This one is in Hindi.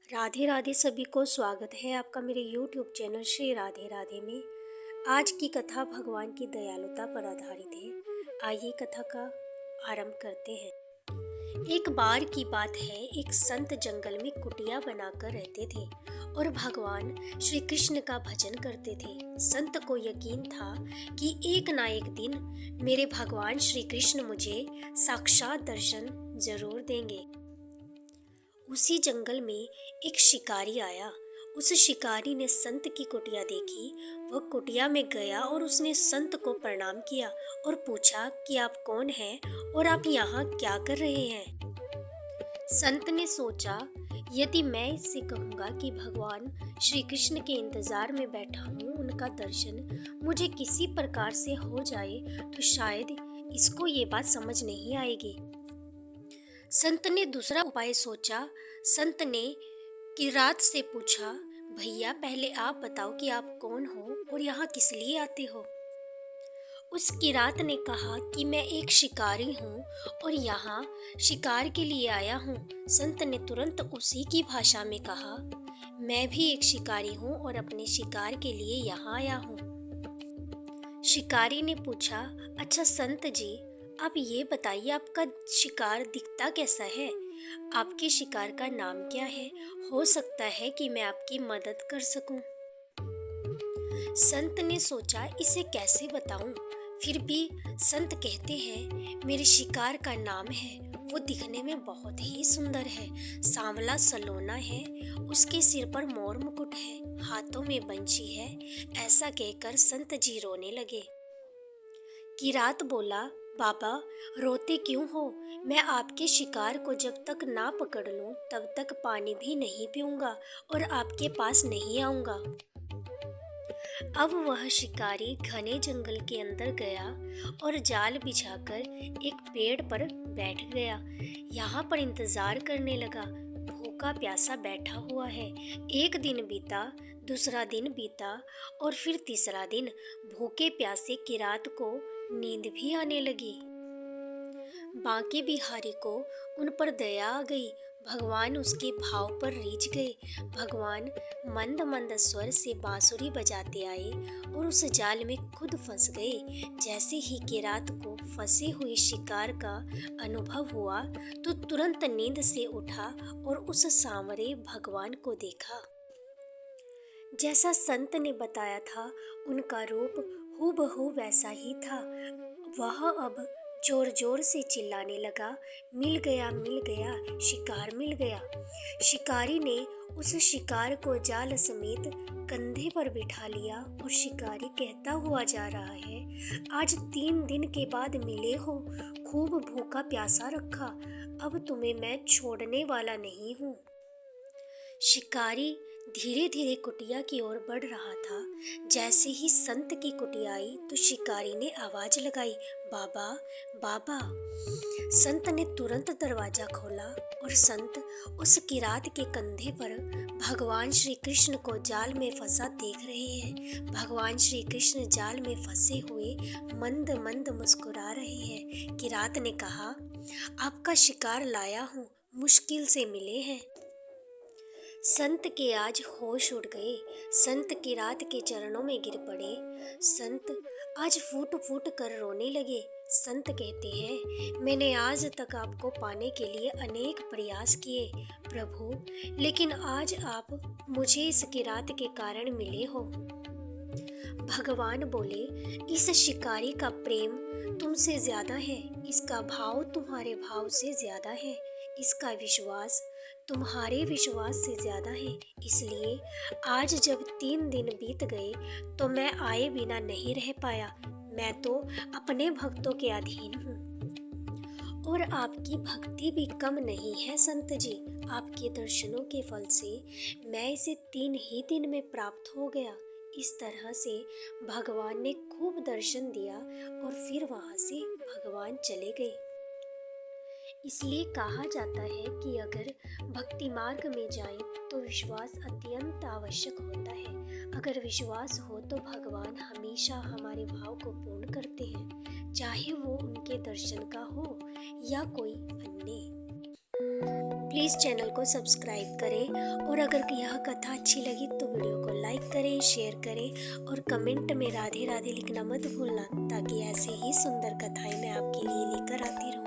राधे राधे सभी को स्वागत है आपका मेरे YouTube चैनल श्री राधे राधे में। आज की कथा भगवान की दयालुता पर आधारित है। आइए कथा का आरंभ करते हैं। एक बार की बात है, एक संत जंगल में कुटिया बनाकर रहते थे और भगवान श्री कृष्ण का भजन करते थे। संत को यकीन था कि एक ना एक दिन मेरे भगवान श्री कृष्ण मुझे साक्षात दर्शन जरूर देंगे। उसी जंगल में एक शिकारी आया। उस शिकारी ने संत की कुटिया देखी। वह कुटिया में गया और उसने संत को प्रणाम किया और पूछा कि आप कौन हैं और आप यहाँ क्या कर रहे हैं। संत ने सोचा, यदि मैं इससे कहूँगा कि भगवान श्री कृष्ण के इंतजार में बैठा हूँ, उनका दर्शन मुझे किसी प्रकार से हो जाए तो शायद इसको ये बात समझ नहीं आएगी। संत ने दूसरा उपाय सोचा। संत ने किरात से पूछा, भैया पहले आप बताओ कि आप कौन हो और यहाँ किस लिए आते हो। उस किरात ने कहा कि मैं एक शिकारी हूँ और यहाँ शिकार के लिए आया हूँ। संत ने तुरंत उसी की भाषा में कहा, मैं भी एक शिकारी हूँ और अपने शिकार के लिए यहाँ आया हूँ। शिकारी ने पूछा, अच्छा संत जी, आप ये बताइए आपका शिकार दिखता कैसा है, आपके शिकार का नाम क्या है, हो सकता है कि मैं आपकी मदद कर सकूं। संत ने सोचा, इसे कैसे बताऊं। फिर भी संत कहते हैं, मेरे शिकार का नाम है, वो दिखने में बहुत ही सुंदर है, सांवला सलोना है, उसके सिर पर मोर मुकुट है, हाथों में बंशी है। ऐसा कहकर संत जी रोने लगे। किरात बोला, बाबा रोते क्यों हो, मैं आपके शिकार को जब तक ना पकड़ लूं तब तक पानी भी नहीं पीऊंगा और आपके पास नहीं आऊंगा। अब वह शिकारी घने जंगल के अंदर गया और जाल बिछाकर एक पेड़ पर बैठ गया। यहाँ पर इंतजार करने लगा। भूखा प्यासा बैठा हुआ है। एक दिन बीता, दूसरा दिन बीता और फिर तीसरा दिन। भूखे प्यासे किरात को नींद भी आने लगी। बांके बिहारी को उन पर दया आ गई। भगवान उसके भाव पर रीझ गए। भगवान मंद मंद स्वर से बांसुरी बजाते आए और उस जाल में खुद फंस गए। जैसे ही किरात को फंसे हुए शिकार का अनुभव हुआ तो तुरंत नींद से उठा और उस सांवरे भगवान को देखा। जैसा संत ने बताया था, उनका रूप हूबहू वैसा ही था। वह अब जोर जोर से चिल्लाने लगा, मिल गया, शिकार मिल गया। शिकारी ने उस शिकार को जाल समेत कंधे पर बिठा लिया और शिकारी कहता हुआ जा रहा है, आज 3 दिन के बाद मिले हो, खूब भूखा प्यासा रखा, अब तुम्हें मैं छोड़ने वाला नहीं हूँ। शिकारी धीरे धीरे कुटिया की ओर बढ़ रहा था। जैसे ही संत की कुटिया आई तो शिकारी ने आवाज लगाई, बाबा बाबा। संत ने तुरंत दरवाजा खोला और संत उस किरात के कंधे पर भगवान श्री कृष्ण को जाल में फंसा देख रहे हैं। भगवान श्री कृष्ण जाल में फंसे हुए मंद मंद मुस्कुरा रहे हैं। किरात ने कहा, आपका शिकार लाया हूँ, मुश्किल से मिले हैं। संत के आज होश उड़ गए। संत किरात के चरणों में गिर पड़े। संत आज फूट फूट कर रोने लगे। संत कहते हैं, मैंने आज तक आपको पाने के लिए अनेक प्रयास किए प्रभु, लेकिन आज आप मुझे इस किरात के कारण मिले हो। भगवान बोले, इस शिकारी का प्रेम तुमसे ज्यादा है, इसका भाव तुम्हारे भाव से ज्यादा है, इसका विश्वास तुम्हारे विश्वास से ज्यादा है। इसलिए आज जब 3 दिन बीत गए तो मैं आए बिना नहीं रह पाया। मैं तो अपने भक्तों के अधीन हूँ और आपकी भक्ति भी कम नहीं है संत जी। आपके दर्शनों के फल से मैं इसे 3 ही दिन में प्राप्त हो गया। इस तरह से भगवान ने खूब दर्शन दिया और फिर वहाँ से भगवान चले गए। इसलिए कहा जाता है कि अगर भक्ति मार्ग में जाए तो विश्वास अत्यंत आवश्यक होता है। अगर विश्वास हो तो भगवान हमेशा हमारे भाव को पूर्ण करते हैं, चाहे वो उनके दर्शन का हो या कोई अन्य। प्लीज़ चैनल को सब्सक्राइब करें और अगर यह कथा अच्छी लगी तो वीडियो को लाइक करें, शेयर करें और कमेंट में राधे राधे लिखना मत भूलना, ताकि ऐसे ही सुंदर कथाएं मैं आपके लिए लेकर आती रहूं।